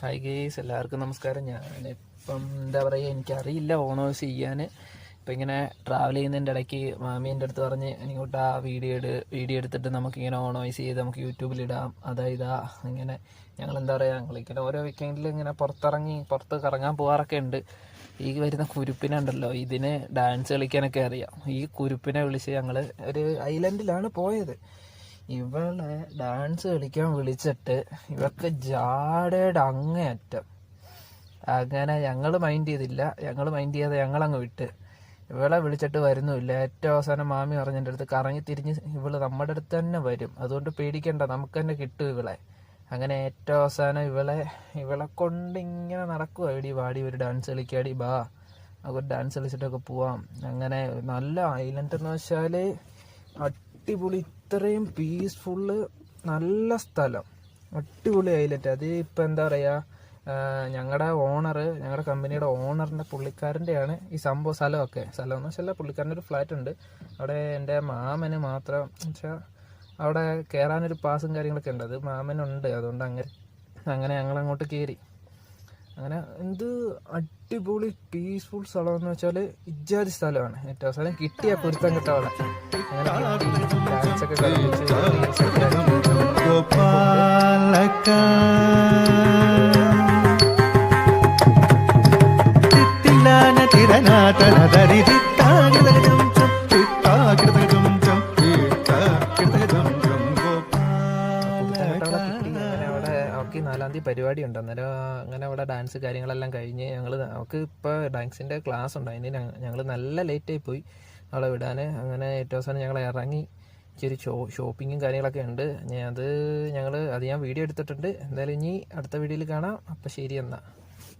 Hi guys, എല്ലാവർക്കും നമസ്കാരം. ഞാനിപ്പം എന്താ പറയുക, എനിക്കറിയില്ല ഓണേഴ്സ് ചെയ്യാൻ. ഇപ്പം ഇങ്ങനെ ട്രാവൽ ചെയ്യുന്നതിൻ്റെ ഇടയ്ക്ക് മാമീൻ്റെ അടുത്ത് പറഞ്ഞ് ഇങ്ങോട്ട് ആ വീഡിയോ എടുത്തിട്ട് നമുക്കിങ്ങനെ ഓണേഴ്സ് ചെയ്ത് നമുക്ക് യൂട്യൂബിലിടാം. ഇതാ ഇങ്ങനെ ഞങ്ങളെന്താ പറയുക, ഞങ്ങളിങ്ങനെ ഓരോ വീക്കെൻഡിൽ ഇങ്ങനെ പുറത്ത് കറങ്ങാൻ പോകാറൊക്കെ ഉണ്ട്. ഈ വരുന്ന കുരുപ്പിനുണ്ടല്ലോ, ഇതിന് ഡാൻസ് കളിക്കാനൊക്കെ അറിയാം. ഈ കുരുപ്പിനെ വിളിച്ച് ഞങ്ങൾ ഒരു ഐലൻഡിലാണ് പോയത്. ഇവളെ ഡാൻസ് കളിക്കാൻ വിളിച്ചിട്ട് ഇവക്ക് ജാടയുടെ അങ്ങേയറ്റം. അങ്ങനെ ഞങ്ങൾ മൈൻഡ് ചെയ്യാതെ ഞങ്ങളങ്ങ് വിട്ട്. ഇവളെ വിളിച്ചിട്ട് വരുന്നുമില്ല. ഏറ്റവും അവസാനം മാമി പറഞ്ഞ എൻ്റെ അടുത്ത് കറങ്ങി തിരിഞ്ഞ് ഇവള് നമ്മുടെ അടുത്ത് തന്നെ വരും, അതുകൊണ്ട് പേടിക്കണ്ട, നമുക്ക് തന്നെ കിട്ടും ഇവളെ. അങ്ങനെ ഏറ്റവും അവസാനം ഇവളെ കൊണ്ട് ഇങ്ങനെ നടക്കുക, എടി വാടി ഒരു ഡാൻസ് കളിക്കാടി, ബാ നമുക്ക് ഡാൻസ് കളിച്ചിട്ടൊക്കെ പോവാം. അങ്ങനെ നല്ല ഐലൻഡ് എന്ന് വെച്ചാൽ അടിപൊളി, ഇത്രയും പീസ്ഫുള്ള്, നല്ല സ്ഥലം, അടിപൊളി ഐലൻഡ്. അത് ഇപ്പം എന്താ പറയുക, ഞങ്ങളുടെ കമ്പനിയുടെ ഓണറിൻ്റെ പുള്ളിക്കാരൻ്റെയാണ് ഈ സ്ഥലം എന്ന് വെച്ചാൽ പുള്ളിക്കാരൻ്റെ ഒരു ഫ്ലാറ്റ് ഉണ്ട് അവിടെ. എൻ്റെ മാമന് മാത്രം വെച്ചാൽ അവിടെ കയറാനൊരു പാസും കാര്യങ്ങളൊക്കെ ഉണ്ട്, അത് മാമനുണ്ട്. അതുകൊണ്ട് അങ്ങനെ ഞങ്ങളങ്ങോട്ട് കയറി. അങ്ങനെ എന്ത് അടിപൊളി പീസ്ഫുൾ സ്ഥലം എന്ന് വെച്ചാൽ ഇജ്ജാതി സ്ഥലമാണ്. ഏറ്റവും അവസാനം കിട്ടിയ പൊരുത്തം കിട്ട അവിടെ. അങ്ങനെ ഡാൻസൊക്കെ കളിച്ച് അവർക്ക് 4-ാം തീയതി പരിപാടി ഉണ്ട്. അന്നേരം അങ്ങനെ അവിടെ ഡാൻസ് കാര്യങ്ങളെല്ലാം കഴിഞ്ഞ് അവൾക്ക് ഇപ്പോൾ ഡാൻസിൻ്റെ ക്ലാസ് ഉണ്ട്. അതിന് ഞങ്ങൾ നല്ല ലേറ്റായി പോയി അവളെ വിടാൻ. അങ്ങനെ ഏറ്റവും അവസാനം ഞങ്ങൾ ഇറങ്ങി. ഇച്ചിരി ഷോപ്പിങ്ങും കാര്യങ്ങളൊക്കെ ഉണ്ട്. അത് ഞാൻ വീഡിയോ എടുത്തിട്ടുണ്ട്. എന്തായാലും ഇനി അടുത്ത വീഡിയോയിൽ കാണാം. അപ്പം ശരി എന്നാൽ.